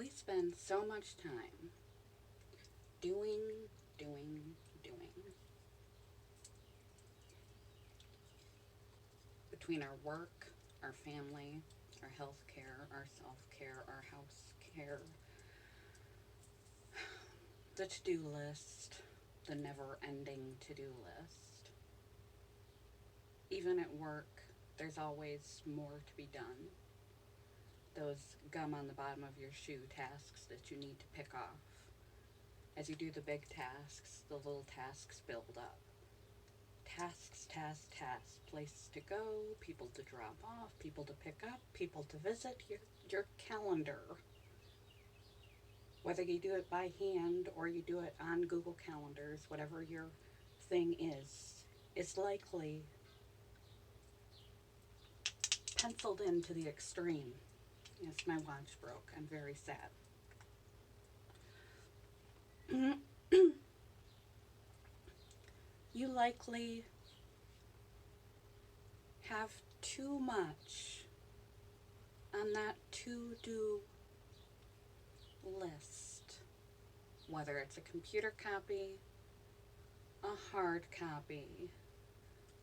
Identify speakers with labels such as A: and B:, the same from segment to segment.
A: We spend so much time doing, doing, doing. Between our work, our family, our health care, our self care, our house care, the to do list, the never ending to do list. Even at work, there's always more to be done. Those gum on the bottom of your shoe tasks that you need to pick off. As you do the big tasks, the little tasks build up. Tasks, tasks, tasks. Places to go, people to drop off, people to pick up, people to visit. Your calendar. Whether you do it by hand or you do it on Google Calendars, whatever your thing is likely penciled in to the extreme. Yes, my watch broke. I'm very sad. You likely have too much on that to do list. Whether it's a computer copy, a hard copy,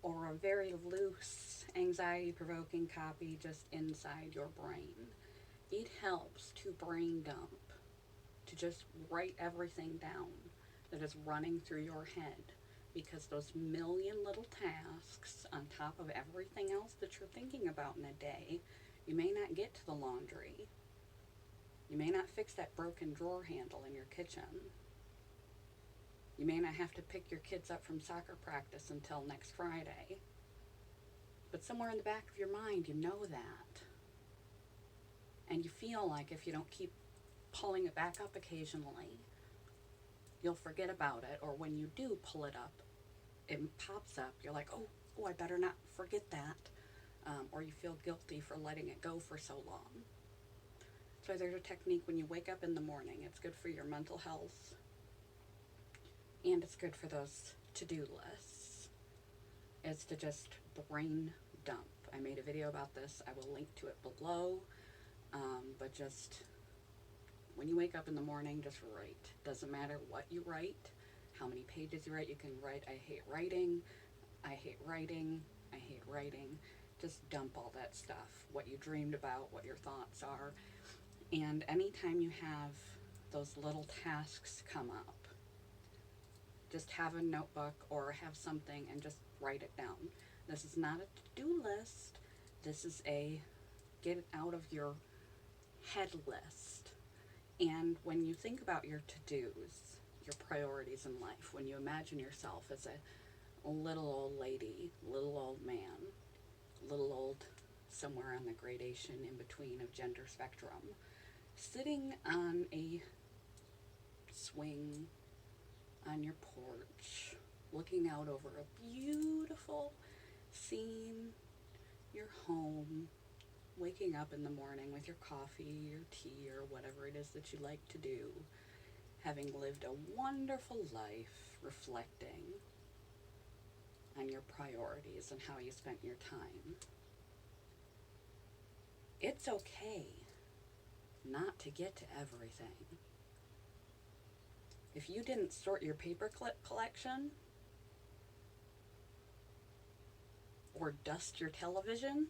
A: or a very loose, anxiety provoking copy just inside your brain. It helps to brain dump, to just write everything down that is running through your head, because those million little tasks on top of everything else that you're thinking about in a day, you may not get to the laundry. You may not fix that broken drawer handle in your kitchen. You may not have to pick your kids up from soccer practice until next Friday. But somewhere in the back of your mind, you know that. And you feel like if you don't keep pulling it back up occasionally, you'll forget about it. Or when you do pull it up, it pops up. You're like, oh, I better not forget that. Or you feel guilty for letting it go for so long. So there's a technique when you wake up in the morning. It's good for your mental health. And it's good for those to-do lists. Is to just brain dump. I made a video about this. I will link to it below. But just when you wake up in the morning, just write. Doesn't matter what you write, how many pages you write. You can write, I hate writing, I hate writing, I hate writing. Just dump all that stuff. What you dreamed about, what your thoughts are. And anytime you have those little tasks come up, just have a notebook or have something and just write it down. This is not a to-do list. This is a get it out of your head list. And when you think about your to-dos, your priorities in life, when you imagine yourself as a little old lady, little old man, little old somewhere on the gradation in between of gender spectrum, sitting on a swing on your porch, looking out over a beautiful scene, your home, waking up in the morning with your coffee or tea or whatever it is that you like to do, having lived a wonderful life, reflecting on your priorities and how you spent your time. It's okay not to get to everything. If you didn't sort your paperclip collection, or dust your television,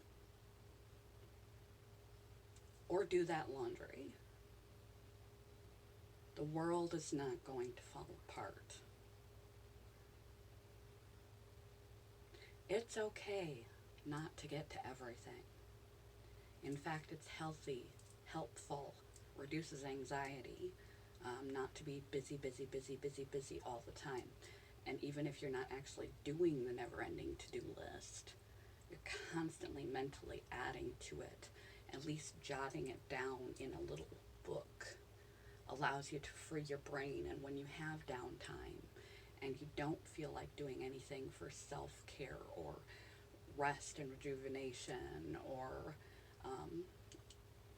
A: or do that laundry, the world is not going to fall apart. It's okay not to get to everything. In fact, it's healthy, helpful, reduces anxiety, not to be busy, busy, busy, busy, busy all the time. And even if you're not actually doing the never-ending to-do list, you're constantly mentally adding to it, at least jotting it down in a little book. Allows you to free your brain, and when you have downtime and you don't feel like doing anything for self-care or rest and rejuvenation or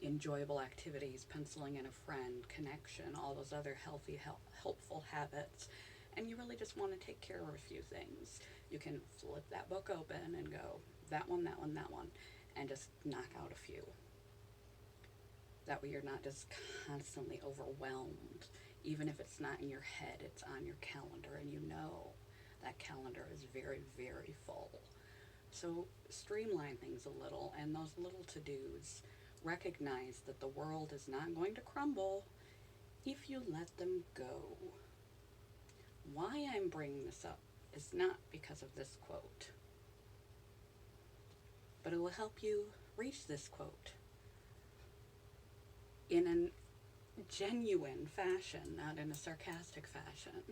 A: enjoyable activities, penciling in a friend, connection, all those other healthy, helpful habits, and you really just want to take care of a few things, you can flip that book open and go, that one, that one, that one, and just knock out a few. That way you're not just constantly overwhelmed. Even if it's not in your head, it's on your calendar, and you know that calendar is very, very full. So streamline things a little, and those little to-dos, recognize that the world is not going to crumble if you let them go. Why I'm bringing this up is not because of this quote, but it will help you reach this quote in a genuine fashion, not in a sarcastic fashion.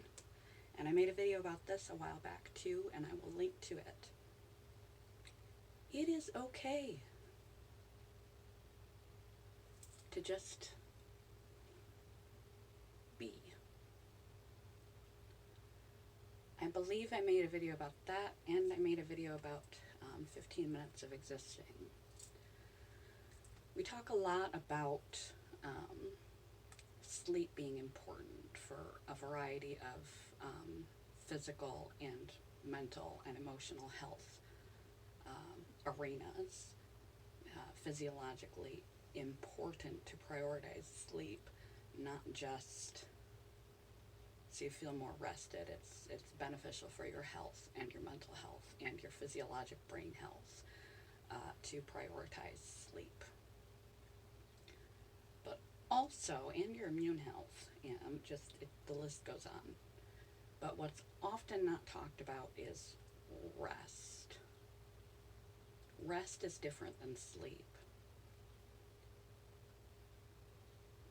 A: And I made a video about this a while back too, and I will link to it. It is okay to just be. I believe I made a video about that, and I made a video about 15 minutes of existing. We talk a lot about sleep being important for a variety of physical and mental and emotional health arenas. Physiologically important to prioritize sleep, not just so you feel more rested. It's beneficial for your health and your mental health and your physiologic brain health to prioritize sleep. But also, and your immune health, and the list goes on. But what's often not talked about is rest. Rest is different than sleep.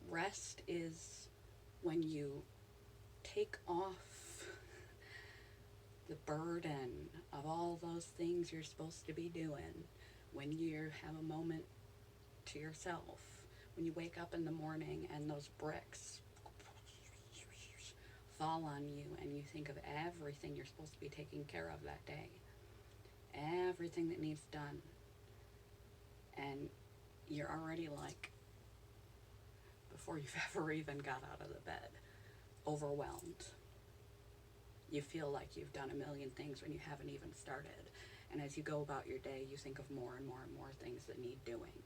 A: Rest is when you take off the burden of all those things you're supposed to be doing, when you have a moment to yourself, when you wake up in the morning and those bricks fall on you and you think of everything you're supposed to be taking care of that day, everything that needs done, and you're already like, before you've ever even got out of the bed, overwhelmed. You feel like you've done a million things when you haven't even started. And as you go about your day, you think of more and more and more things that need doing.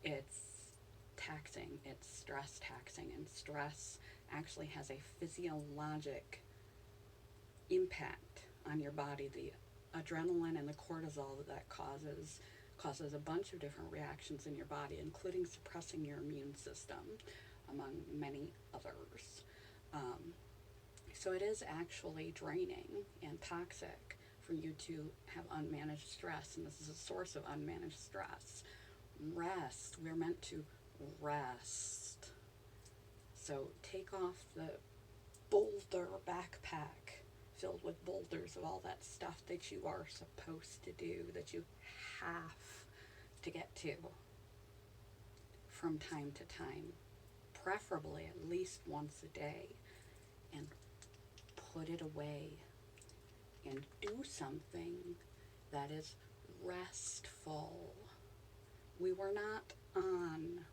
A: It's taxing, it's stress taxing, and stress actually has a physiologic impact on your body. The adrenaline and the cortisol that causes a bunch of different reactions in your body, including suppressing your immune system, among many others. So it is actually draining and toxic for you to have unmanaged stress, and this is a source of unmanaged stress. Rest. We're meant to rest. So take off the boulder backpack filled with boulders of all that stuff that you are supposed to do, that you have to get to from time to time, preferably at least once a day, and put it away and do something that is restful. We were not on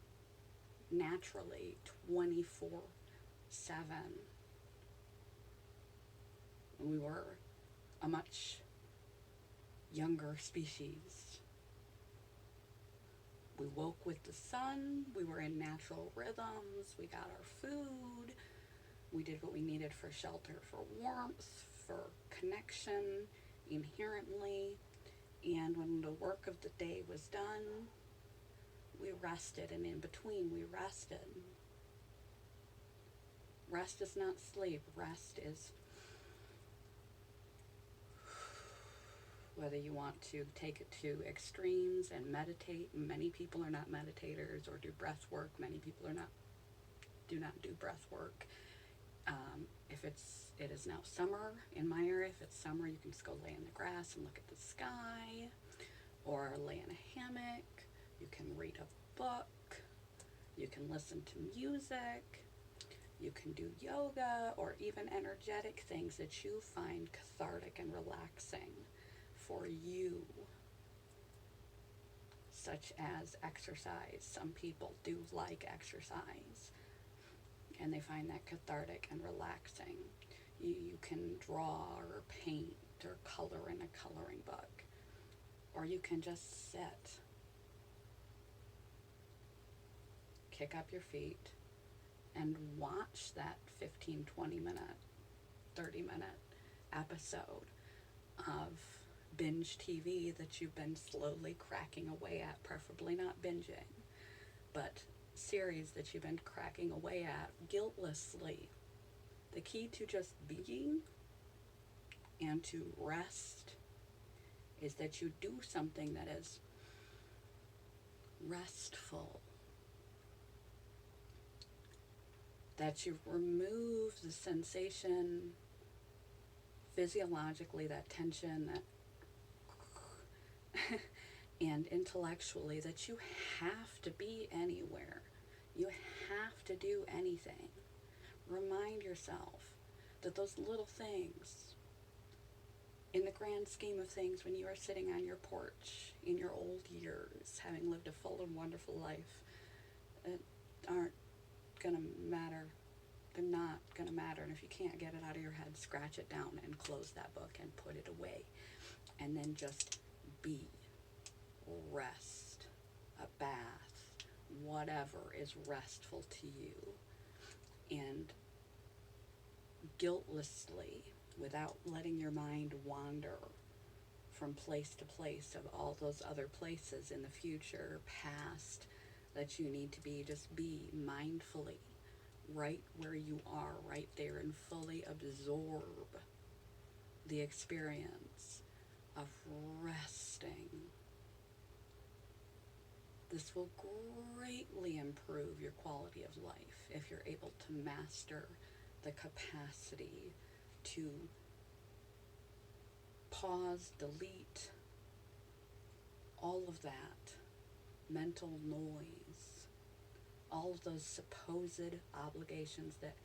A: naturally 24/7. We were a much younger species. We woke with the sun, we were in natural rhythms, we got our food, we did what we needed for shelter, for warmth, for connection inherently, and when the work of the day was done, we rested, and in between we rested. Rest is not sleep. Rest is, whether you want to take it to extremes and meditate. Many people are not meditators, or do breath work. Many people do not do breath work. If it is now summer in my area, if it's summer, you can just go lay in the grass and look at the sky, or lay in a hammock. You can read a book. You can listen to music. You can do yoga, or even energetic things that you find cathartic and relaxing for you, such as exercise. Some people do like exercise, and they find that cathartic and relaxing. You can draw or paint or color in a coloring book, or you can just sit kick up your feet and watch that 15, 20 minute, 30-minute episode of binge TV that you've been slowly cracking away at, preferably not binging, but series that you've been cracking away at guiltlessly. The key to just being and to rest is that you do something that is restful, that you remove the sensation physiologically, that tension, that and intellectually, that you have to be anywhere. You have to do anything. Remind yourself that those little things, in the grand scheme of things, when you are sitting on your porch in your old years, having lived a full and wonderful life, aren't going to matter. They're not going to matter. And if you can't get it out of your head, scratch it down and close that book and put it away. And then just be. Rest. A bath. Whatever is restful to you. And guiltlessly, without letting your mind wander from place to place of all those other places in the future, past, that you need to be, just be mindfully right where you are, right there, and fully absorb the experience of resting. This will greatly improve your quality of life if you're able to master the capacity to pause, delete all of that mental noise, all of those supposed obligations that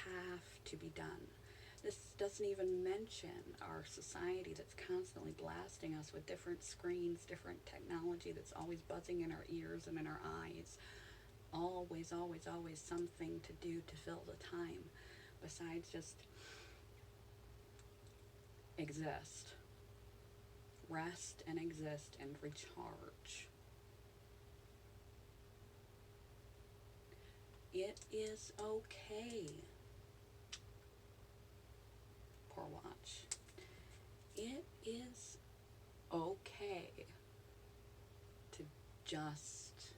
A: have to be done. This doesn't even mention our society that's constantly blasting us with different screens, different technology that's always buzzing in our ears and in our eyes. Always, always, always something to do to fill the time besides just exist. Rest and exist and recharge. It is okay. Poor watch. It is okay to just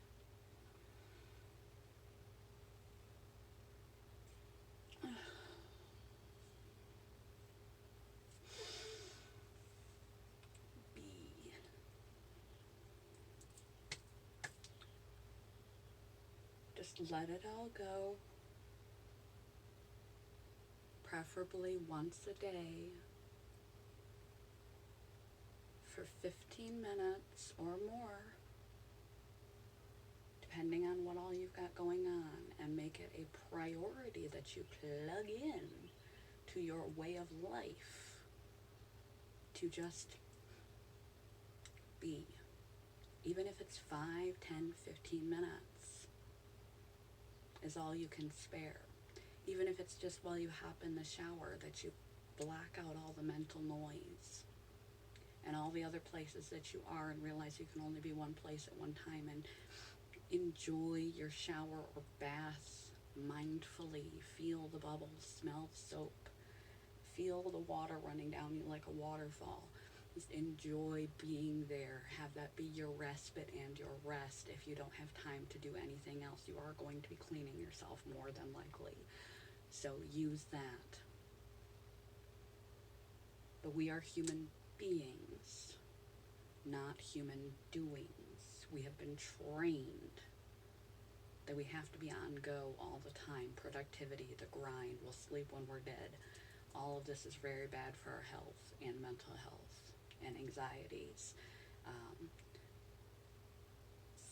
A: be. Just let it all go. Preferably once a day for 15 minutes or more, depending on what all you've got going on, and make it a priority that you plug in to your way of life to just be. Even if it's 5, 10, 15 minutes is all you can spare. Even if it's just while you hop in the shower, that you black out all the mental noise and all the other places that you are, and realize you can only be one place at one time, and enjoy your shower or bath mindfully. Feel the bubbles, smell the soap, feel the water running down you like a waterfall. Just enjoy being there. Have that be your respite and your rest. If you don't have time to do anything else, you are going to be cleaning yourself more than likely. So use that. But we are human beings, not human doings. We have been trained that we have to be on go all the time. Productivity, the grind, we'll sleep when we're dead. All of this is very bad for our health and mental health and anxieties.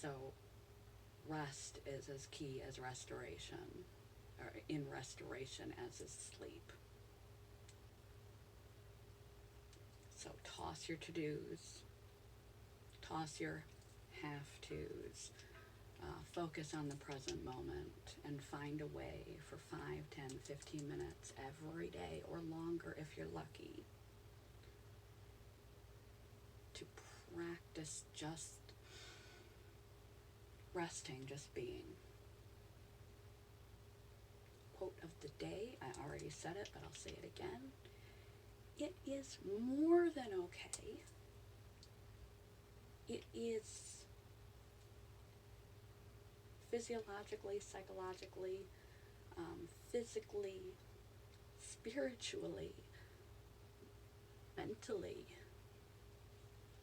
A: So rest is as key as restoration, or in restoration as is sleep. So toss your to-dos, toss your have-tos, focus on the present moment, and find a way for 5, 10, 15 minutes every day, or longer if you're lucky, to practice just resting, just being. quote of the day. I already said it, but I'll say it again. It is more than okay. It is physiologically, psychologically, physically, spiritually, mentally,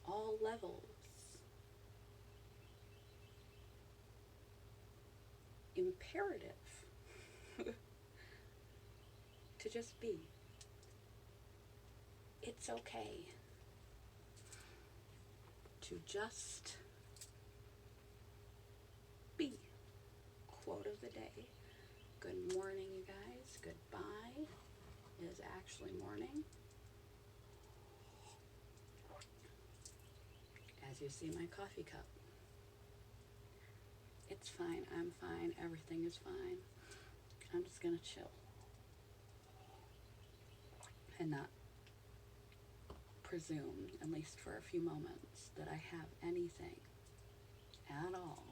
A: all levels, imperative to just be. It's okay to just be. Quote of the day. Good morning, you guys. Goodbye. It is actually morning. As you see my coffee cup. It's fine. I'm fine. Everything is fine. I'm just going to chill and not presume, at least for a few moments, that I have anything at all